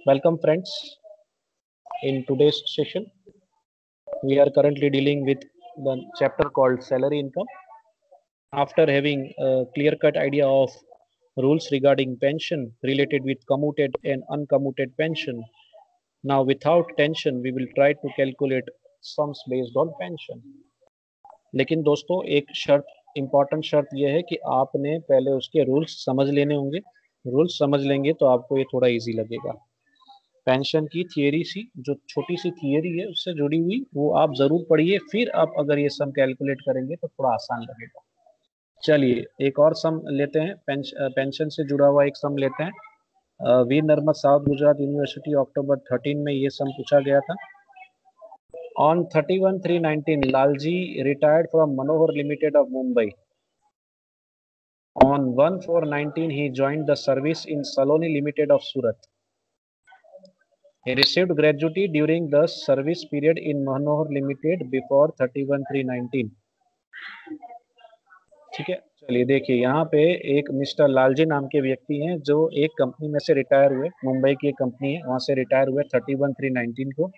Welcome friends. In today's session, we are currently dealing with the chapter called salary income. After having a clear-cut idea of rules regarding pension related with commuted and uncommuted pension, now without tension, we will try to calculate sums based on pension. लेकिन दोस्तों एक शर्त important शर्त यह है कि आपने पहले उसके रूल्स समझ लेने होंगे। रूल्स समझ लेंगे तो आपको ये थोड़ा इजी लगेगा। पेंशन की थियरी सी जो छोटी सी थियरी है उससे जुड़ी हुई वो आप जरूर पढ़िए, फिर आप अगर ये सम कैलकुलेट करेंगे तो थोड़ा आसान लगेगा। चलिए एक और सम लेते हैं, पेंशन से जुड़ा हुआ एक सम लेते हैं। वीर नर्मद साउथ गुजरात यूनिवर्सिटी अक्टूबर 13 में ये सम पूछा गया था। On 31/3/19 Lalji retired from Manohar limited of Mumbai. On 1/4/19 he joined the service in Saloni Limited of Surat. He received gratuity during the service period in Manohar Limited before 31/3/19. ठीक है, चलिए देखिए यहाँ पे एक मिस्टर लालजी नाम के व्यक्ति हैं जो एक कंपनी में से रिटायर हुए। मुंबई की एक कंपनी है, वहां से रिटायर हुए 31/3/19 को।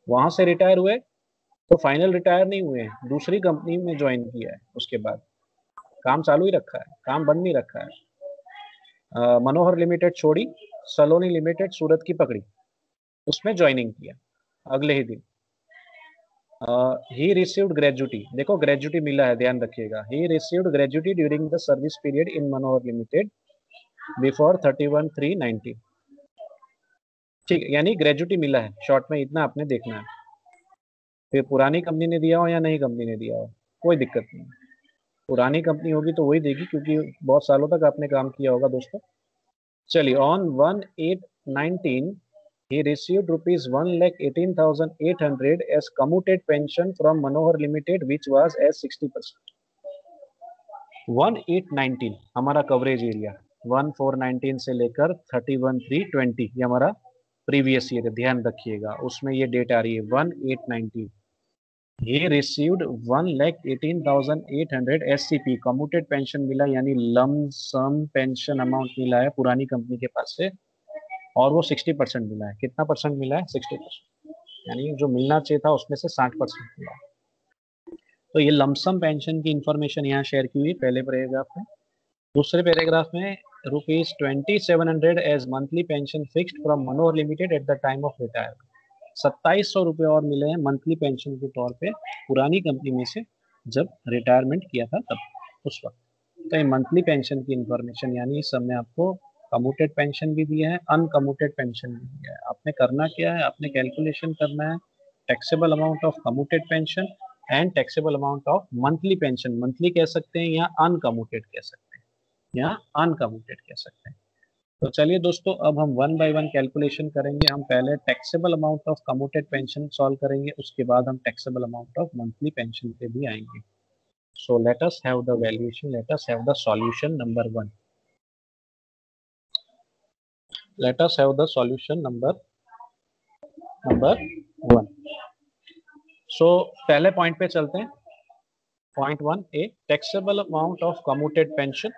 वहां से रिटायर हुए तो फाइनल रिटायर नहीं हुए हैं, दूसरी कंपनी में ज्वाइन किया है। उसके बाद काम चालू ही रखा है, काम बंद नहीं रखा है। मनोहर लिमिटेड छोड़ी, सलोनी लिमिटेड सूरत की पकड़ी, उसमें ज्वाइनिंग किया अगले ही दिन। ही रिसीव्ड ग्रेजुटी, देखो ग्रेजुटी मिला है, ध्यान रखिएगा। He received gratuity during the service period in Manohar limited before 31/3/19। ठीक है, यानी ग्रेजुटी मिला है, शॉर्ट में इतना आपने देखना है। फिर पुरानी कंपनी ने दिया हो या नई कंपनी ने दिया हो कोई दिक्कत नहीं। पुरानी कंपनी होगी तो वही देगी क्योंकि बहुत सालों तक आपने काम किया होगा दोस्तों। चलिए on 1/8/19 he received rupees 1,18,800 as commuted pension from Manohar Limited which was as 60%. 1/8/19 हमारा कवरेज एरिया, 1/4/19 से लेकर 31/3/20 ये हमारा प्रीवियस ईयर है, ध्यान रखिएगा। उसमें ये डेट आ रही है 1/8/19। he received 1,18,800 SCP commuted pension मिला, यानी लम सम पेंशन अमाउंट मिला है पुरानी कंपनी के पास से, और वो 60% मिला है। कितना परसेंट मिला है? 60%, यानी जो मिलना चाहिए था उसमें से 60% मिला है। तो ये लमसम पेंशन की इंफॉर्मेशन यहाँ शेयर की हुई पहले पैराग्राफ में। दूसरे पैराग्राफ में ₹2700 as monthly pension fixed from Manohar limited at the time of retirement. 2700 रुपये और मिले हैं मंथली पेंशन के तौर पे पुरानी कंपनी में से जब रिटायरमेंट किया था तब उस वक्त। तो ये मंथली पेंशन की इंफॉर्मेशन, यानी इस समय आपको कम्यूटेड पेंशन भी दिया है, अनकम्यूटेड पेंशन भी दिया है। आपने करना क्या है, आपने कैलकुलेशन करना है taxable amount of commuted pension and taxable amount of monthly pension. Monthly कह सकते हैं या अनकम्यूटेड कह सकते हैं, या अनकम्यूटेड कह सकते हैं। तो चलिए दोस्तों अब हम वन बाय वन कैलकुलेशन करेंगे। हम पहले taxable amount of commuted pension solve करेंगे, उसके बाद हम taxable amount of monthly pension पे भी आएंगे। So let us have the valuation, let us have the solution number 1. Let us have the solution number 1. So पहले पॉइंट पे चलते हैं। Point 1 a taxable amount of commuted pension.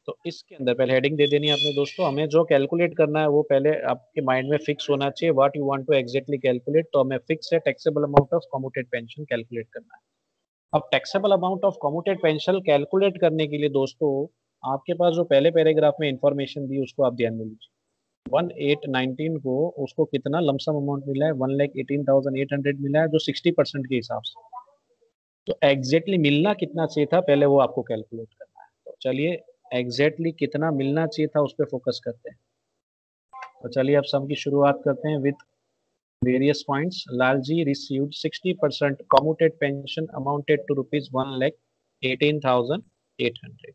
तो इसके अंदर पहले हेडिंग दे देनी है आपने दोस्तों। हमें जो कैलकुलेट करना है वो पहले आपके माइंड में फिक्स होना चाहिए, what you want to exactly calculate. तो हमें फिक्स है taxable amount of commuted pension calculate करना है। अब taxable amount of commuted pension calculate करने के लिए दोस्तों आपके पास जो पहले पैराग्राफ में इंफॉर्मेशन दी उसको आप ध्यान में लीजिए। 1/8/19 को उसको कितना लमसम अमाउंट मिला है? 1,18,800 मिला है, जो 60% के हिसाब से। तो एग्जैक्टली मिलना कितना चाहिए था पहले वो आपको कैलकुलेट करना है। तो चलिए एग्जैक्टली कितना मिलना चाहिए था उस पर फोकस करते हैं। तो चलिए अब सम की शुरुआत करते हैं with various points. Lalji received 60% commuted pension amounted to rupees 1,18,800.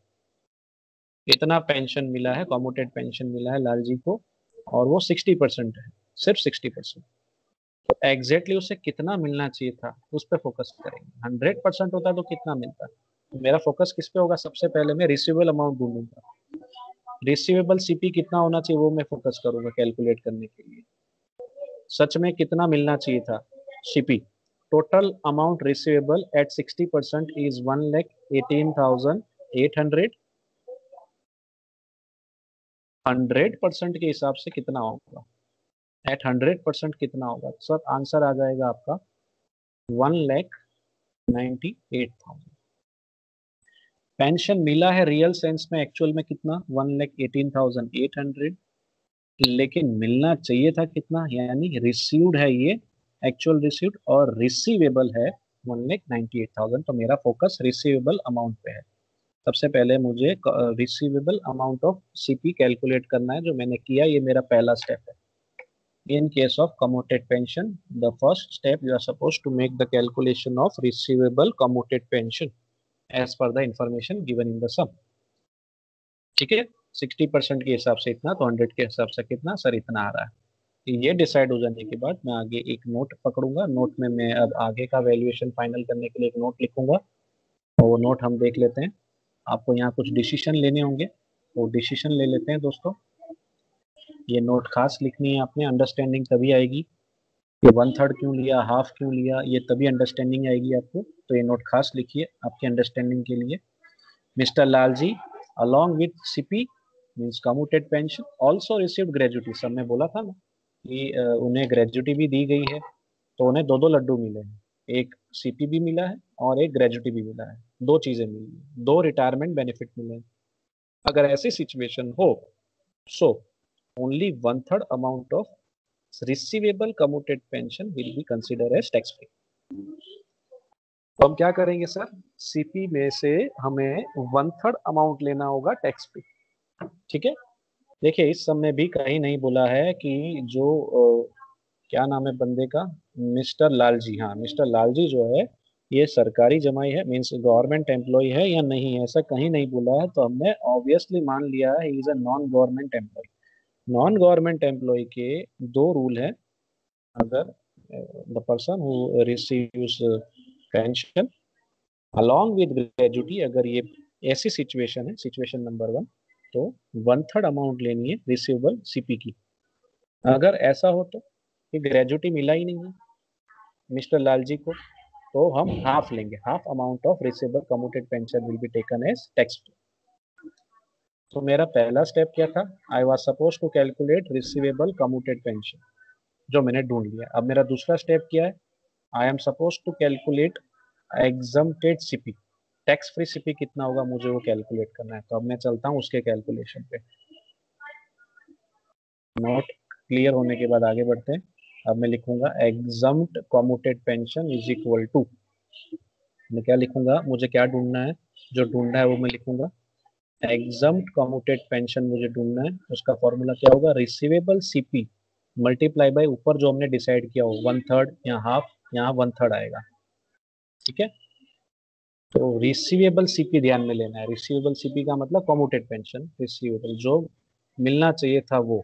इतना पेंशन मिला है, कम्यूटेड पेंशन मिला है लालजी को, और वो 60% है, सिर्फ 60%। तो एग्जैक्टली उसे कितना मिलना चाहिए था उस पर फोकस करेंगे। 100% होता तो कितना मिलता? मेरा फोकस किस पे होगा? सबसे पहले मैं रिसीवेबल अमाउंट ढूंढूंगा। रिसीवेबल सीपी कितना होना चाहिए वो मैं फोकस करूंगा कैलकुलेट करने के लिए। सच में कितना मिलना चाहिए था CP? Total amount receivable at 60% is 1,18,800 100% के हिसाब से कितना होगा, एट 100% कितना होगा? तो सर आंसर आ जाएगा आपका 1,98,000। पेंशन मिला है रियल सेंस में एक्चुअल में कितना, 1,18,800, लेकिन मिलना चाहिए था कितना, यानी रिसीव्ड है ये, एक्चुअल रिसीव्ड, और रिसीवेबल है 1,98,000। तो मेरा फोकस रिसीवेबल अमाउंट पे है। सबसे पहले मुझे receivable amount of CP calculate करना है, जो मैंने किया, ये मेरा पहला स्टेप है। In case of commuted pension, the first step you are supposed to make the calculation of receivable commuted pension as per the information given in the sum। ठीक है, 60% के हिसाब से इतना, तो 100 के हिसाब से कितना सर, इतना आ रहा है। ये डिसाइड हो जाने के बाद मैं आगे एक नोट पकड़ूंगा, नोट में मैं अब आगे का वैल्यूएशन फाइनल करने के लिए एक नोट लिखूंगा, और वो नोट हम देख लेते हैं। आपको यहाँ कुछ डिसीजन लेने होंगे, वो डिसीजन ले लेते हैं दोस्तों। ये नोट खास लिखनी है आपने, अंडरस्टैंडिंग तभी आएगी। ये 1/3 क्यों लिया, हाफ क्यों लिया, ये तभी अंडरस्टैंडिंग आएगी आपको। तो ये नोट खास लिखिए आपकी अंडरस्टैंडिंग के लिए। Mister Lal ji along with CP means commuted pension also received gratuity। सब में बोला था ना कि उन्हें ग्रेजुटी भी दी गई है, तो उन्हें दो दो लड्डू मिले हैं, एक सीपी भी मिला है और एक ग्रेजुटी भी मिला है, दो चीजें मिली हैं, दो रिटायरमेंट बेनिफिट मिले हैं। अगर ऐसी सिचुएशन हो, so only 1/3 amount of receivable commuted pension will be consider as tax free. तो हम क्या करेंगे सर, सीपी में से हमें 1/3 अमाउंट लेना होगा टैक्स फ्री। ठीक है, देखिए इस समय भी कहीं नहीं बोला है कि जो क्या नाम है बंदे का, मिस्टर लाल जी, हाँ मिस्टर लाल जी जो है ये सरकारी जमाई है, मीन्स गवर्नमेंट एम्प्लॉय है या नहीं है, ऐसा कहीं नहीं बोला है। तो हमने ऑब्वियसली मान लिया है is a non government employ. Non government employ के दो रूल है। अगर the person who receives pension along with gratuity, अगर ये ऐसी सिचुएशन है, सिचुएशन नंबर 1, तो 1/3 अमाउंट लेनी है रिसीवेबल सीपी की। अगर ऐसा हो तो कि ग्रेजुटी मिला ही नहीं है मिस्टर लाल जी को, तो हम हाफ लेंगे, half amount of receivable commuted pension will be taken as tax. तो मेरा पहला स्टेप क्या था, I was suppose to calculate receivable commuted pension, जो मैंने ढूंढ लिया। अब मेरा दूसरा स्टेप क्या है, I am suppose to calculate exempted CP, tax free CP कितना होगा मुझे वो कैलकुलेट करना है। तो अब मैं चलता हूँ उसके कैलकुलेशन पे। नोट क्लियर होने के बाद आगे बढ़ते हैं। अब मैं लिखूंगा exempt commuted pension is equal to, मैं क्या लिखूंगा, मुझे क्या ढूंढना है, जो ढूंढना है वो मैं लिखूंगा। एग्जम्प्ट कम्यूटेड पेंशन मुझे ढूंढना है, उसका फॉर्मूला क्या होगा, रिसीवेबल सीपी मल्टीप्लाई बाय ऊपर जो हमने डिसाइड किया हो 1/3, यहाँ हाफ, यहाँ 1/3 आएगा। ठीक है, तो रिसीवेबल सीपी ध्यान में लेना है। रिसीवेबल सीपी का मतलब कम्यूटेड पेंशन, रिसीवेबल जो मिलना चाहिए था वो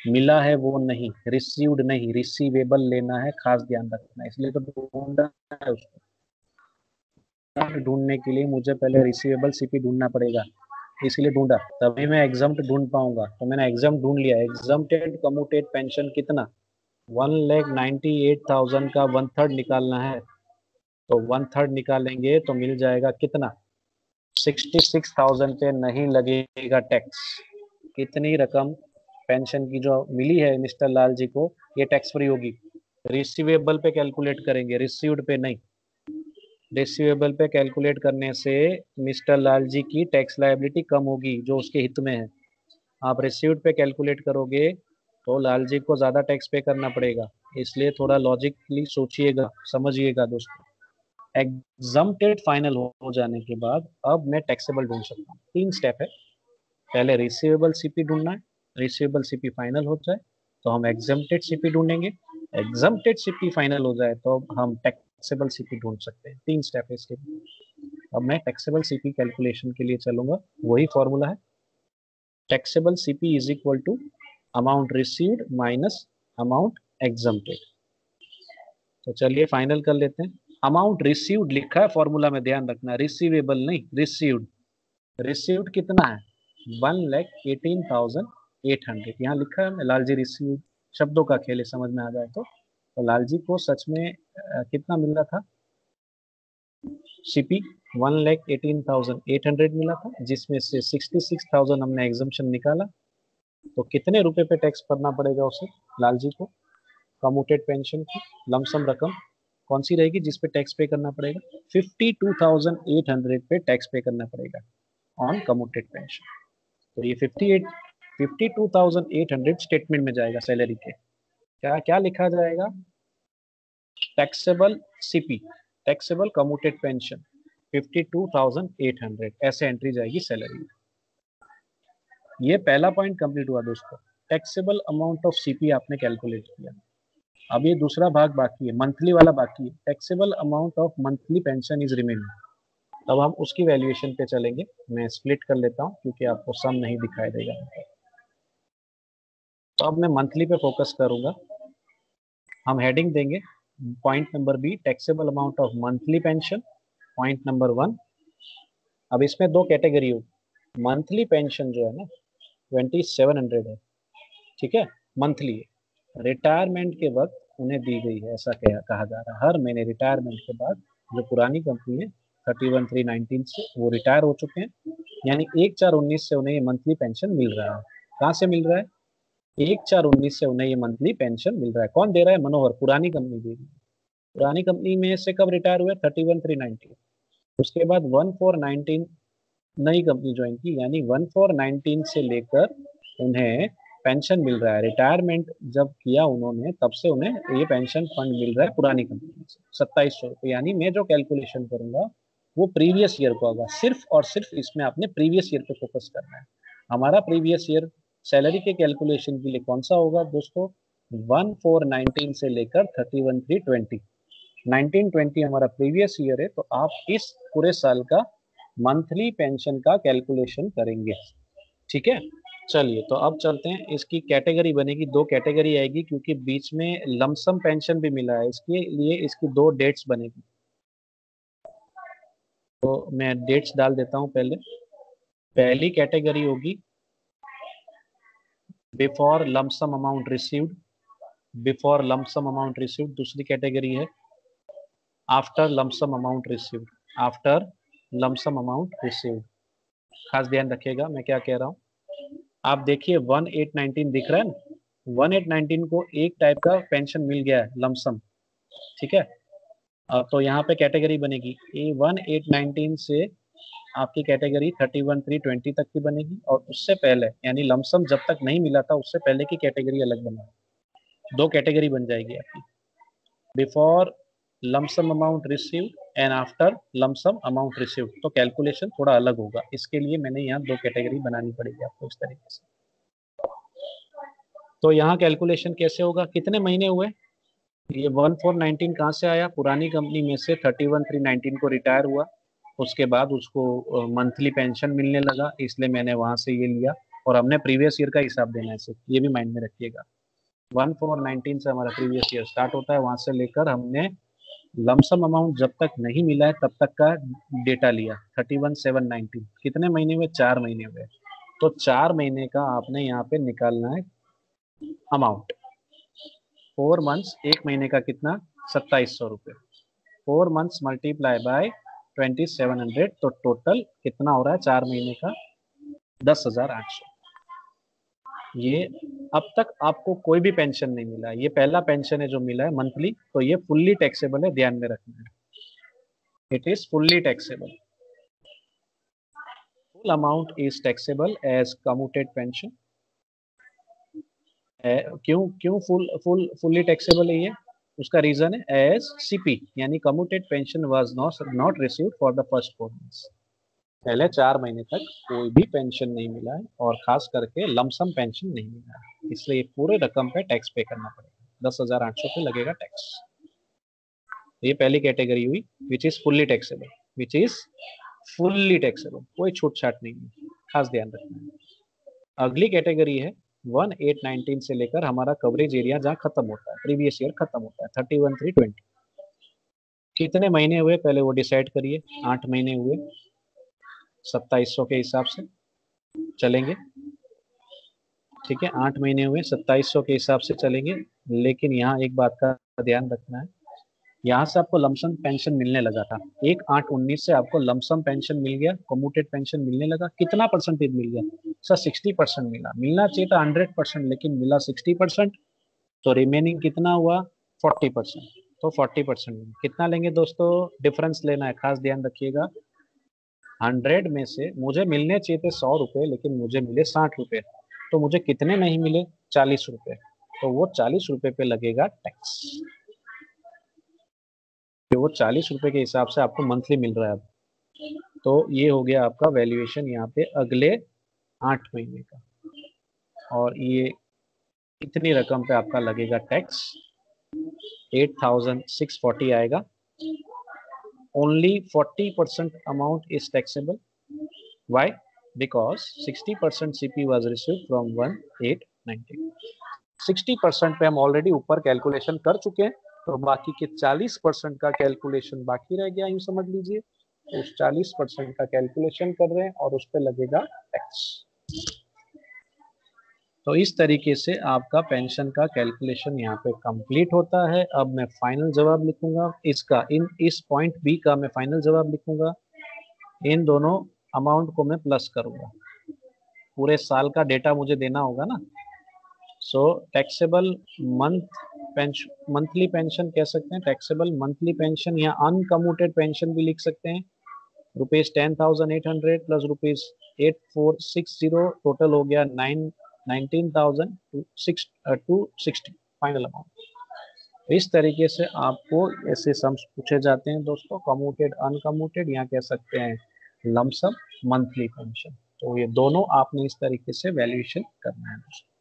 मिला है, वो नहीं, रिसीव्ड नहीं, रिसीवेबल लेना है, खास ध्यान रखना है। इसलिए तो ढूंढना है उसको, ढूंढने के लिए मुझे पहले रिसीवेबल सीपी ढूंढना पड़ेगा, इसलिए ढूंढा, तभी मैं एग्जाम्प्ट ढूंढ पाऊंगा। तो मैंने एग्जाम्प्ट ढूंढ लिया। एग्जाम्प्टेड कम्यूटेड पेंशन कितना, 1,98,000 का 1/3 निकालना है, तो 1/3 निकालेंगे तो मिल जाएगा कितना, 66,000 पे नहीं लगेगा टैक्स। कितनी रकम पेंशन की जो मिली है मिस्टर लाल जी को, ये टैक्स फ्री होगी। रिसीवेबल पे कैलकुलेट करेंगे, रिसीव्ड पे नहीं। रिसीवेबल पे कैलकुलेट करने से मिस्टर लाल जी की टैक्स लायबिलिटी कम होगी, जो उसके हित में है। आप रिसीव्ड पे कैलकुलेट करोगे तो लाल जी को ज़्यादा टैक्स पे करना पड़ेगा, इसलिए थोड़ा लॉजिकली सोचिएगा, समझिएगा दोस्तों। एग्जम्प्टेड फाइनल हो जाने के बाद अब मैं टैक्सेबल ढूंढ सकता हूँ। 3 स्टेप है, पहले रिसीवेबल सीपी ढूंढना है, रिसीवेबल सीपी फाइनल हो जाए तो हम एग्जम्प्टेड सीपी ढूंढेंगे, एग्जम्प्टेड सीपी फाइनल हो जाए तो हम टैक्सेबल सीपी ढूंढ सकते हैं। 3 स्टेप है इसके। अब मैं टैक्सेबल सीपी कैलकुलेशन के लिए चलूंगा, वही फॉर्मूला है, taxable CP is equal to amount received minus amount exempted. तो चलिए फाइनल कर लेते हैं। अमाउंट रिसीव्ड लिखा है फॉर्मूला में, ध्यान रखना, रिसीवेबल नहीं, रिसीव्ड। रिसीव्ड कितना है, 1,18,800 यहाँ लिखा है। लाल जी रिसीव्ड, शब्दों का खेल है, समझ में आ जाए तो लाल जी को सच में कितना मिल रहा था, सीपी 1,18,800 मिला था, जिसमें से 66,000 हमने एग्जम्पशन निकाला, तो कितने रुपए पे टैक्स भरना पड़ेगा उसे, लाल जी को, कम्यूटेड पेंशन की लमसम रकम कौन सी रहेगी जिस पे टैक्स पे करना पड़ेगा? 52,800 पे टैक्स पे करना पड़ेगा ऑन कम्यूटेड पेंशन। तो ये 52,800 स्टेटमेंट में जाएगा सैलरी के। क्या क्या लिखा जाएगा? Taxable CP, taxable commuted pension 52,800 ऐसे एंट्री जाएगी सैलरी में। ये पहला पॉइंट कंप्लीट हुआ दोस्तों, टैक्सेबल अमाउंट ऑफ सीपी आपने कैलकुलेट किया। अब ये दूसरा भाग बाकी है, मंथली वाला बाकी है, taxable amount of monthly pension is remaining. तब हम उसकी वैल्यूएशन पे चलेंगे। मैं स्प्लिट कर लेता हूँ क्योंकि आपको सम नहीं दिखाई देगा। तो अब मैं मंथली पे फोकस करूंगा। हम हेडिंग देंगे point number B, taxable amount of monthly pension, point number 1। अब इसमें दो कैटेगरी होगी। मंथली पेंशन जो है ना 2700 है, ठीक है, मंथली। रिटायरमेंट के वक्त उन्हें दी गई है, ऐसा कहा जा रहा है। हर महीने रिटायरमेंट के बाद जो पुरानी कंपनी है 31/3/19 से वो रिटायर हो चुके हैं, यानी 1/4/19 से उन्हें ये मंथली पेंशन मिल रहा है। कहाँ से मिल रहा है? 1/4/19 से उन्हें ये मंथली पेंशन मिल रहा है। कौन दे रहा है? मनोहर, पुरानी कंपनी दे रही है। पुरानी कंपनी में से कब रिटायर हुए? 31/3/19। उसके बाद 1/4/19 नई कंपनी ज्वाइन की, यानी 1/4/19 से लेकर उन्हें पेंशन मिल रहा है। रिटायरमेंट जब किया उन्होंने तब से उन्हें ये पेंशन फंड मिल रहा है पुरानी कंपनी से 2700 रुपये। यानी मैं जो कैलकुलेशन करूंगा वो प्रीवियस ईयर को होगा। सिर्फ और सिर्फ इसमें आपने प्रीवियस ईयर पे फोकस करना है। हमारा प्रीवियस ईयर सैलरी के कैलकुलेशन के लिए कौन सा होगा दोस्तों? 1/4/19 से लेकर 31/3/20, 1920 हमारा प्रीवियस ईयर है। तो आप इस पूरे साल का मंथली पेंशन का कैलकुलेशन करेंगे, ठीक है। चलिए तो अब चलते हैं, इसकी कैटेगरी बनेगी, दो कैटेगरी आएगी क्योंकि बीच में लमसम पेंशन भी मिला है, इसके लिए इसकी दो डेट्स बनेगी। तो मैं डेट्स डाल देता हूं पहले। पहली कैटेगरी होगी before lump sum amount received, before lump sum amount received. दूसरी कैटेगरी है after lump sum amount received, after lump sum amount received. खास ध्यान रखिएगा मैं क्या कह रहा हूँ। आप देखिए 1819 दिख रहा है ना, 1819 को एक टाइप का पेंशन मिल गया है लमसम, ठीक है। तो यहाँ पे कैटेगरी बनेगी ए 1819 से आपकी कैटेगरी 31/3/20 तक की बनेगी, और उससे पहले यानी लमसम जब तक नहीं मिला था उससे पहले की कैटेगरी अलग बना। दो कैटेगरी बन जाएगी आपकी, before lump sum amount received and after lump sum amount received. तो कैलकुलेशन थोड़ा अलग होगा, इसके लिए मैंने यहाँ दो कैटेगरी बनानी पड़ेगी आपको इस तरीके से। तो यहाँ कैलकुलेशन कैसे होगा? कितने महीने हुए? ये 1/4/19 कहाँ से आया? पुरानी कंपनी में से 31/3/19 को रिटायर हुआ, उसके बाद उसको मंथली पेंशन मिलने लगा, इसलिए मैंने वहां से ये लिया। और हमने प्रीवियस ईयर का हिसाब देना है सिर्फ, ये भी माइंड में रखिएगा। 1/4/19 से हमारा प्रीवियस ईयर स्टार्ट होता है, वहां से लेकर हमने लमसम अमाउंट जब तक नहीं मिला है तब तक का डेटा लिया। 31/7/19 कितने महीने हुए? 4 महीने हुए। तो 4 महीने का आपने यहाँ पे निकालना है अमाउंट। 4 मंथ्स, एक महीने का कितना? 2700 रुपये। 4 मंथ्स मल्टीप्लाई बाय 2700, तो टोटल कितना हो रहा है 4 महीने का? 10,800। ये अब तक आपको कोई भी पेंशन नहीं मिला है, ये पहला पेंशन है जो मिला है मंथली, तो ये फुल्ली टैक्सेबल है, ध्यान में रखना है। It is fully taxable. Full amount is taxable as commuted pension. क्यों क्यों फुल्ली टैक्सेबल है ये? उसका रीजन है एज सीपी, यानी commuted pension was not received for the first 4 months. पहले 4 महीने तक कोई भी पेंशन नहीं मिला है, और खास करके लमसम पेंशन नहीं मिला है, इसलिए पूरे रकम पे टैक्स पे करना पड़ेगा। 10,800 पे लगेगा टैक्स। ये पहली कैटेगरी हुई which is fully taxable, which is fully taxable, कोई छूट छाट नहीं है, खास ध्यान रखना है। अगली कैटेगरी है 1819 से लेकर हमारा कवरेज एरिया जहाँ खत्म होता है, प्रीवियस ईयर खत्म होता है 31/3/20। कितने महीने हुए पहले वो डिसाइड करिए? 8 महीने हुए। 2700 के हिसाब से चलेंगे, ठीक है। 8 महीने हुए, 2700 के हिसाब से चलेंगे। लेकिन यहाँ एक बात का ध्यान रखना है, यहाँ से आपको लमसम पेंशन मिलने लगा था, 1/8/19 से आपको लमसम पेंशन मिल गया, कम्यूटेड पेंशन मिलने लगा। कितना परसेंटेज मिल गया सर? 60% मिला। मिलना चाहिए था 100%, लेकिन मिला 60%। तो रिमेनिंग कितना हुआ? 40%। तो 40% कितना लेंगे दोस्तों? डिफरेंस लेना है, खास ध्यान रखिएगा। 100 में से मुझे मिलने चाहिए थे 100 रुपए, लेकिन मुझे मिले 60 रुपए। तो मुझे कितने नहीं मिले? 40 रुपए। तो वो 40 रुपए पे लगेगा टैक्स। कि वो 40 रुपए के हिसाब से आपको मंथली मिल रहा है अब। तो ये हो गया आपका वैल्यूएशन यहाँ पे अगले 8 महीने का। और ये इतनी रकम पे आपका लगेगा टैक्स, 8640 आएगा। Only 40% amount is taxable. Why? Because 60% CP was receive from 1890। 60% पे हम ऑलरेडी ऊपर कैलकुलेशन कर चुके हैं, तो बाकी के 40% का कैलकुलेशन बाकी रह गया, यूं समझ लीजिए। तो उस 40% का कैलकुलेशन कर रहे हैं और उस पर लगेगा टैक्स। तो इस तरीके से आपका पेंशन का कैलकुलेशन यहाँ पे कंप्लीट होता है। अब मैं फाइनल जवाब लिखूंगा इसका, इस पॉइंट बी का मैं फाइनल जवाब लिखूंगा। इन दोनों अमाउंट को मैं प्लस करूंगा। पूरे साल का डेटा मुझे देना होगा ना। So taxable month pension, monthly pension कह सकते हैं, टैक्सेबल मंथली पेंशन या अनकम्यूटेड पेंशन भी लिख सकते हैं। ₹10,800 प्लस ₹8460, टोटल हो गया 19,260 फाइनल अमाउंट। इस तरीके से आपको ऐसे सम्स पूछे जाते हैं दोस्तों, कम्यूटेड अनकम्यूटेड, या कह सकते हैं लमसम मंथली पेंशन। तो ये दोनों आपने इस तरीके से वैल्यूएशन करना है दोस्तों।